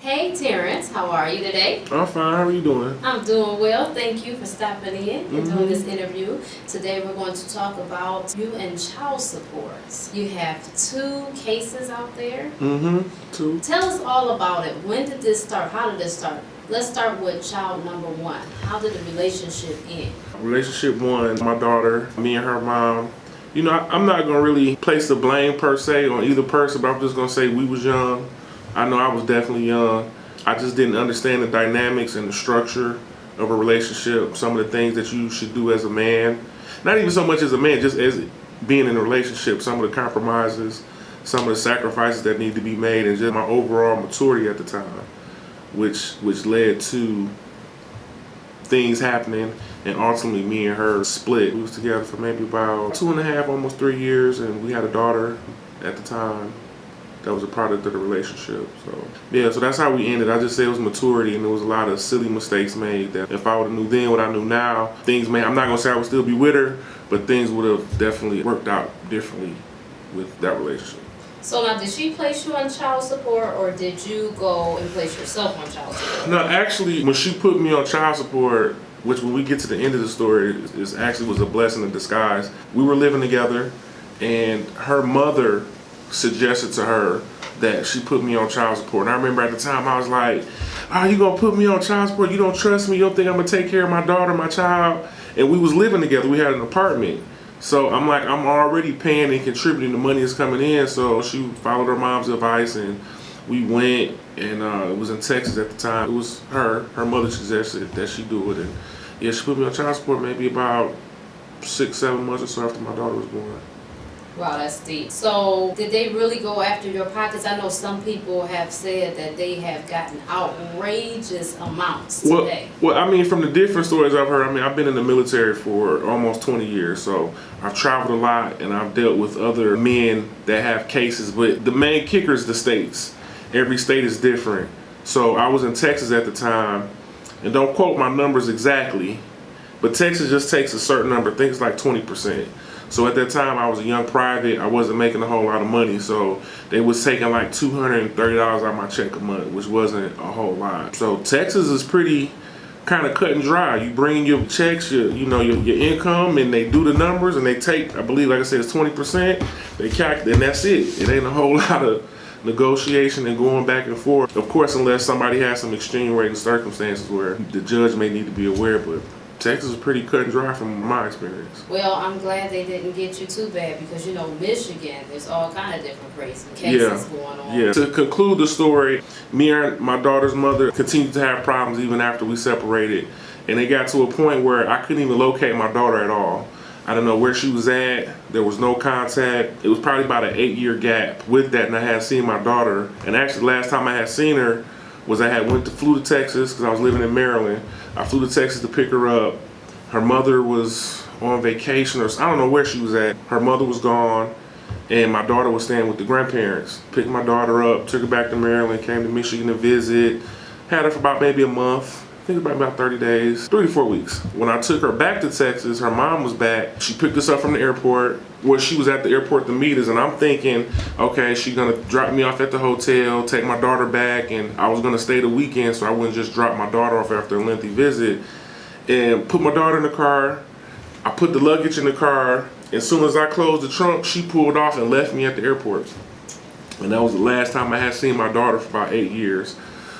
Hey Terence, how are you today? I'm fine. How are you doing? I'm doing well. Thank you for stopping in and doing this interview. Today we're going to talk about you and child support. You have 2 cases out there. Two. Tell us all about it. When did this start? How did this start? Let's start with child number 1. How did the relationship end? Relationship 1, my daughter, me and her mom. You know, I'm not going to really place the blame per se on either person, but I'm just going to say we was young. I know I was definitely young. I just didn't understand the dynamics and the structure of a relationship, some of the things that you should do as a man. Not even so much as a man, just as being in a relationship, some of the compromises, some of the sacrifices that need to be made, and just my overall maturity at the time, which led to things happening, and ultimately me and her split. We was together for maybe about 2.5, almost 3 years, and we had a daughter at the time. That was a product of the relationship. So yeah, so that's how we ended. I just say it was maturity, and there was a lot of silly mistakes made that if I would have knew then what I knew now, things may, I'm not gonna say I would still be with her, but things would have definitely worked out differently with that relationship. So now, did she place you on child support, or did you go and place yourself on child support? No, actually, when she put me on child support, which when we get to the end of the story, is actually was a blessing in disguise. We were living together, and her mother suggested to her that she put me on child support. And I remember at the time I was like, "Oh, you gonna put me on child support? You don't trust me? You don't think I'm gonna take care of my daughter, my child?" And we was living together. We had an apartment. So I'm like, I'm already paying and contributing. The money is coming in. So she followed her mom's advice, and we went. And it was in Texas at the time. It was her mother suggested that she do it. And yeah, she put me on child support maybe about 6-7 months or so after my daughter was born. Wow, that's deep. So, did they really go after your pockets? I know some people have said that they have gotten outrageous amounts today. Well, I mean, from the different stories I've heard, I mean, I've been in the military for almost 20 years, so I've traveled a lot, and I've dealt with other men that have cases, but the main kicker is the states. Every state is different. So, I was in Texas at the time, and don't quote my numbers exactly, but Texas just takes a certain number, I think it's like 20%. So at that time, I was a young private. I wasn't making a whole lot of money, so they was taking like $230 out of my check a month, which wasn't a whole lot. So Texas is pretty kind of cut and dry. You bring in your checks, your income, and they do the numbers, and they take, I believe, like I said, it's 20%. They calculate, and that's it. It ain't a whole lot of negotiation and going back and forth. Of course, unless somebody has some extenuating circumstances where the judge may need to be aware, but Texas is pretty cut and dry from my experience. Well, I'm glad they didn't get you too bad because, you know, Michigan, there's all kind of different crazy cases going on. Yeah. To conclude the story, me and my daughter's mother continued to have problems even after we separated. And it got to a point where I couldn't even locate my daughter at all. I don't know where she was at. There was no contact. It was probably about an 8-year gap with that, and I hadn't seen my daughter. And actually, last time I had seen her was I flew to Texas because I was living in Maryland. I flew to Texas to pick her up. Her mother was on vacation, or I don't know where she was at. Her mother was gone, and my daughter was staying with the grandparents. Picked my daughter up, took her back to Maryland, came to Michigan to visit. Had her for about maybe a month. I think about 30 days, 3 to 4 weeks. When I took her back to Texas, her mom was back. She picked us up from the airport, where she was at the airport to meet us, and I'm thinking, okay, she's gonna drop me off at the hotel, take my daughter back, and I was gonna stay the weekend so I wouldn't just drop my daughter off after a lengthy visit. And put my daughter in the car. I put the luggage in the car. As soon as I closed the trunk, she pulled off and left me at the airport. And that was the last time I had seen my daughter for about 8 years.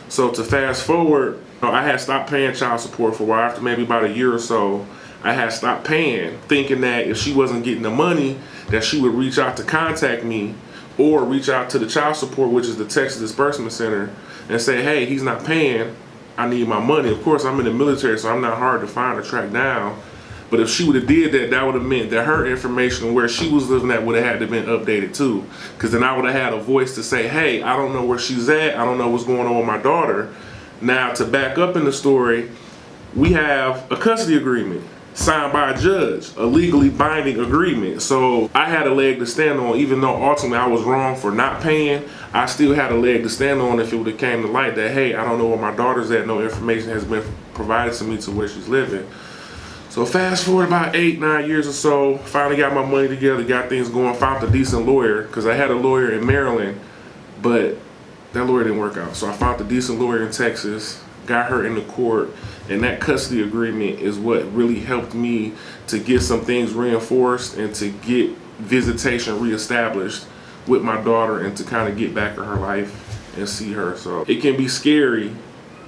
So to fast forward, I had stopped paying child support for a while. After maybe about a year or so, I had stopped paying, thinking that if she wasn't getting the money, that she would reach out to contact me or reach out to the child support, which is the Texas Disbursement Center, and say, hey, he's not paying. I need my money. Of course, I'm in the military, so I'm not hard to find or track down. But if she would have did that, that would have meant that her information where she was living at would have had to been updated too. Because then I would have had a voice to say, hey, I don't know where she's at. I don't know what's going on with my daughter. Now, to back up in the story, we have a custody agreement signed by a judge, a legally binding agreement. So I had a leg to stand on, even though ultimately I was wrong for not paying. I still had a leg to stand on if it would have came to light that, hey, I don't know where my daughter's at. No information has been provided to me to where she's living. So fast forward about 8-9 years or so, finally got my money together, got things going, found a decent lawyer, because I had a lawyer in Maryland, but That lawyer didn't work out. So I found a decent lawyer in Texas, got her into court, and that custody agreement is what really helped me to get some things reinforced and to get visitation reestablished with my daughter and to kind of get back in her life and see her. So it can be scary,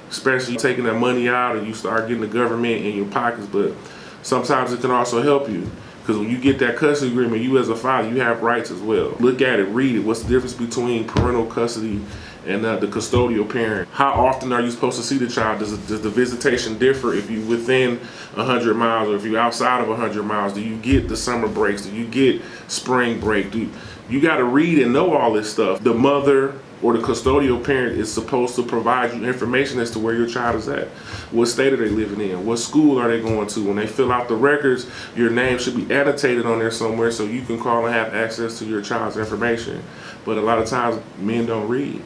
especially taking that money out and you start getting the government in your pockets, but sometimes it can also help you. Because when you get that custody agreement, you as a father, you have rights as well. Look at it, read it. What's the difference between parental custody and the custodial parent? How often are you supposed to see the child? Does the visitation differ if you're within 100 miles or if you're outside of 100 miles? Do you get the summer breaks? Do you get spring break? You got to read and know all this stuff. The mother or the custodial parent is supposed to provide you information as to where your child is at. What state are they living in? What school are they going to? When they fill out the records, your name should be annotated on there somewhere so you can call and have access to your child's information. But a lot of times, men don't read.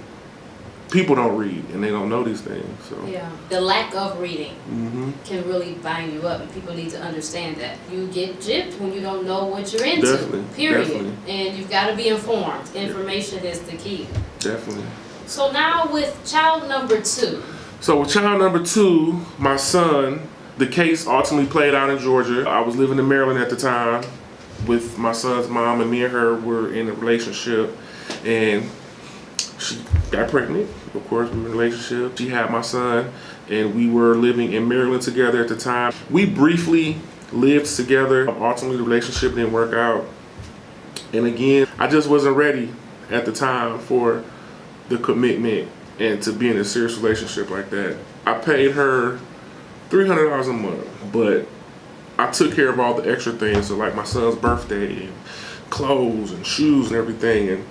People don't read, and they don't know these things. So yeah, the lack of reading can really bind you up, and people need to understand that. You get gypped when you don't know what you're into, period. Definitely. And you've got to be informed. Information is the key. Definitely. So now with child number 2. So with child number 2, my son, the case ultimately played out in Georgia. I was living in Maryland at the time with my son's mom, and me and her were in a relationship, and she got pregnant. Of course, we were in a relationship. She had my son, and we were living in Maryland together at the time. We briefly lived together. Ultimately, the relationship didn't work out. And again, I just wasn't ready at the time for the commitment and to be in a serious relationship like that. I paid her $300 a month, but I took care of all the extra things, so like my son's birthday and clothes and shoes and everything, and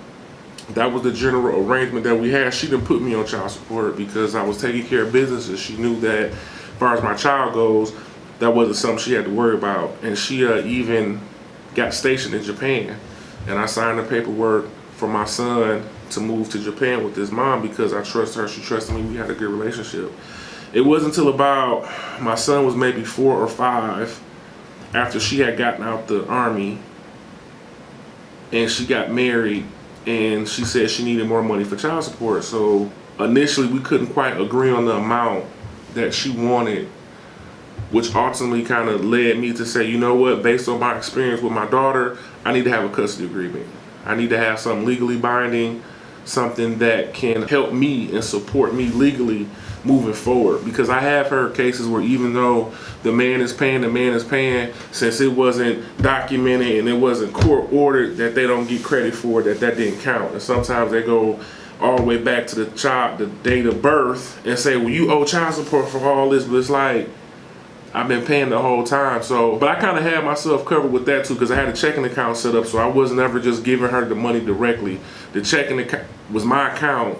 that was the general arrangement that we had. She didn't put me on child support because I was taking care of businesses. She knew that as far as my child goes, that wasn't something she had to worry about. And she even got stationed in Japan, and I signed the paperwork for my son to move to Japan with his mom because I trust her, she trusted me, we had a good relationship. It wasn't until about, my son was maybe 4 or 5, after she had gotten out the army and she got married, and she said she needed more money for child support. So initially we couldn't quite agree on the amount that she wanted, which ultimately kind of led me to say, you know what, based on my experience with my daughter, I need to have a custody agreement. I need to have something legally binding, something that can help me and support me legally moving forward. Because I have heard cases where even though the man is paying, since it wasn't documented and it wasn't court ordered, that they don't get credit for that didn't count. And sometimes they go all the way back to the child, the date of birth, and say, well, you owe child support for all this, but it's like, I've been paying the whole time. So, but I kind of had myself covered with that too, because I had a checking account set up, so I was never just giving her the money directly. The checking account was my account,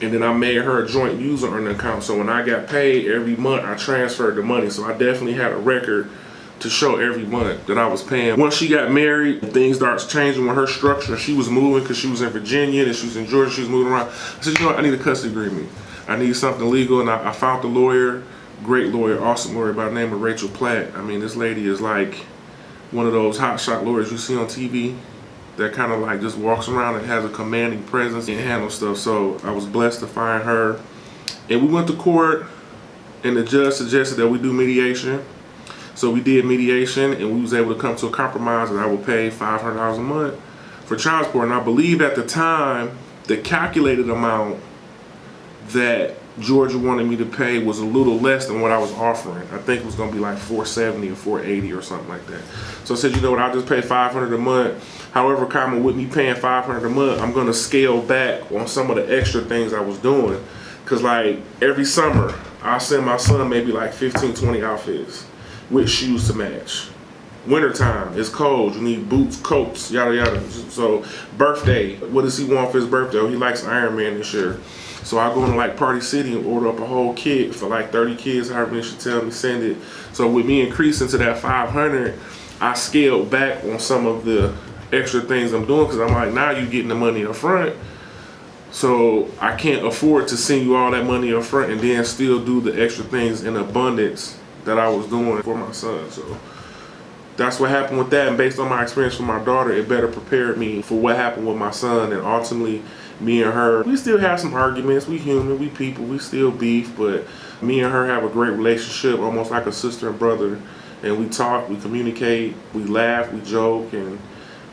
and then I made her a joint user on the account. So when I got paid every month, I transferred the money. So I definitely had a record to show every month that I was paying. Once she got married, things started changing with her structure. She was moving because she was in Virginia and she was in Georgia. She was moving around. I said, you know what, I need a custody agreement. I need something legal, and I found the lawyer. Great lawyer, awesome lawyer by the name of Rachel Platt. I mean, this lady is like one of those hotshot lawyers you see on TV that kind of like just walks around and has a commanding presence and handles stuff. So I was blessed to find her. And we went to court, and the judge suggested that we do mediation. So we did mediation, and we was able to come to a compromise that I would pay $500 a month for child support. And I believe at the time, the calculated amount that Georgia wanted me to pay was a little less than what I was offering. I think it was gonna be like $470 or $480 or something like that. So I said, you know what, I'll just pay $500 a month. However, common with me paying $500 a month, I'm gonna scale back on some of the extra things I was doing. Cause like every summer, I send my son maybe like 15, 20 outfits with shoes to match. Wintertime, it's cold, you need boots, coats, yada yada. So birthday, what does he want for his birthday? Oh, he likes Iron Man this year. So I go into like Party City and order up a whole kit for like 30 kids, however many she tell me, send it. So with me increasing to that 500, I scaled back on some of the extra things I'm doing, because I'm like, now you're getting the money up front. So I can't afford to send you all that money up front and then still do the extra things in abundance that I was doing for my son. So that's what happened with that. And based on my experience with my daughter, it better prepared me for what happened with my son. And ultimately, me and her, we still have some arguments. We human, we people, we still beef, but me and her have a great relationship, almost like a sister and brother. And we talk, we communicate, we laugh, we joke, and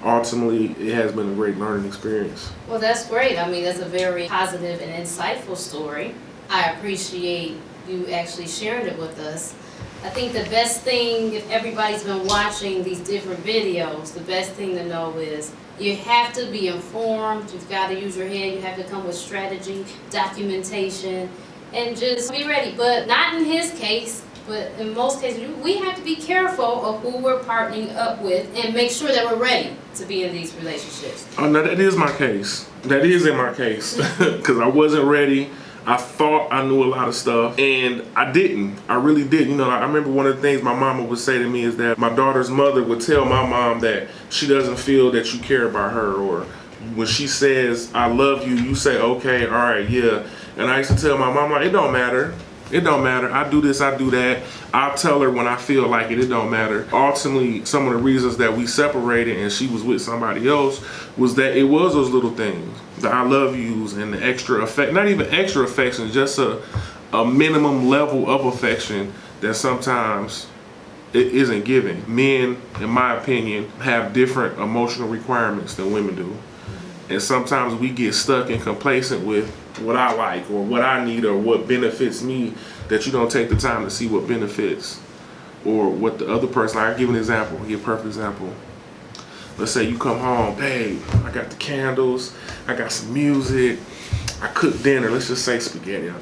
ultimately it has been a great learning experience. Well, that's great. I mean, that's a very positive and insightful story. I appreciate you actually sharing it with us. I think the best thing, if everybody's been watching these different videos, the best thing to know is you have to be informed, you've got to use your head, you have to come with strategy, documentation, and just be ready. But not in his case, but in most cases, we have to be careful of who we're partnering up with and make sure that we're ready to be in these relationships. Oh, no, that is my case. That is in my case. Because I wasn't ready. I thought I knew a lot of stuff, and I didn't. I really didn't. You know, I remember one of the things my mama would say to me is that my daughter's mother would tell my mom that she doesn't feel that you care about her, or when she says, I love you, you say, okay, all right, yeah. And I used to tell my mom, like, it don't matter. It don't matter. I do this, I do that. I'll tell her when I feel like it. It don't matter. Ultimately, some of the reasons that we separated and she was with somebody else was that it was those little things. The I love yous and the extra affect, not even extra affection, just a minimum level of affection that sometimes it isn't given. Men, in my opinion, have different emotional requirements than women do. And sometimes we get stuck and complacent with what I like or what I need or what benefits me, that you don't take the time to see what benefits or what the other person, like, I'll give an example, I'll give a perfect example. Let's say you come home, babe, I got the candles, I got some music, I cooked dinner, let's just say spaghetti. I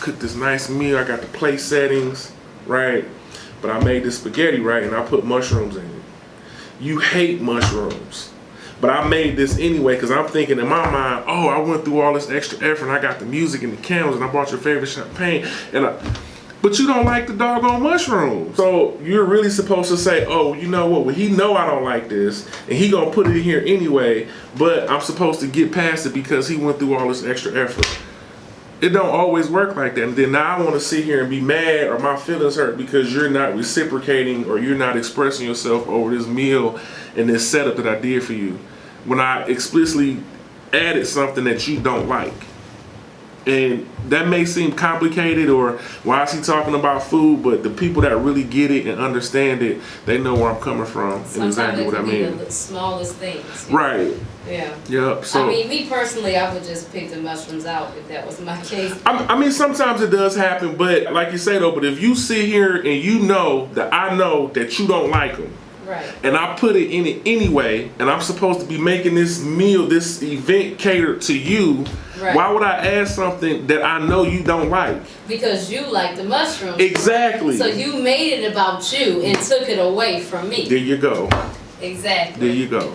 cooked this nice meal, I got the plate settings, right? But I made this spaghetti, right, and I put mushrooms in it. You hate mushrooms. But I made this anyway because I'm thinking in my mind, oh, I went through all this extra effort and I got the music and the candles and I bought your favorite champagne. But you don't like the doggone mushrooms. So you're really supposed to say, oh, you know what? Well, he know I don't like this and he gonna put it in here anyway, but I'm supposed to get past it because he went through all this extra effort. It don't always work like that. And then now I want to sit here and be mad or my feelings hurt because you're not reciprocating or you're not expressing yourself over this meal and this setup that I did for you, when I explicitly added something that you don't like. And that may seem complicated, or why is he talking about food, but the people that really get it and understand it, they know where I'm coming from and exactly what I mean. Sometimes it can be the smallest things. Right. Yeah. Yep. So I mean, me personally, I would just pick the mushrooms out if that was my case. I mean, sometimes it does happen, but like you say though, but if you sit here and you know that I know that you don't like them, right, and I put it in it anyway, and I'm supposed to be making this meal, this event catered to you, right, why would I add something that I know you don't like? Because you like the mushrooms. Exactly. So you made it about you and took it away from me. There you go. Exactly. There you go.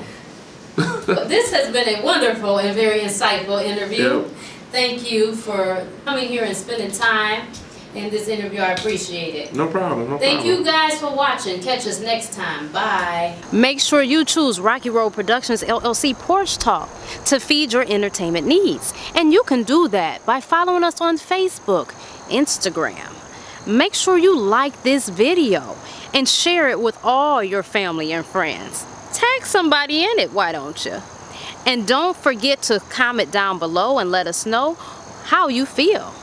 But this has been a wonderful and very insightful interview. Yep. Thank you for coming here and spending time in this interview. I appreciate it. No problem. Thank you guys for watching. Catch us next time. Bye. Make sure you choose Rocky Road Productions LLC Porch Talk to feed your entertainment needs. And you can do that by following us on Facebook, Instagram. Make sure you like this video and share it with all your family and friends. Tag somebody in it, why don't you? And don't forget to comment down below and let us know how you feel.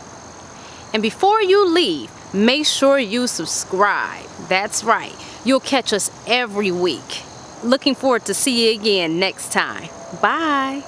And before you leave, make sure you subscribe. That's right. You'll catch us every week. Looking forward to see you again next time. Bye.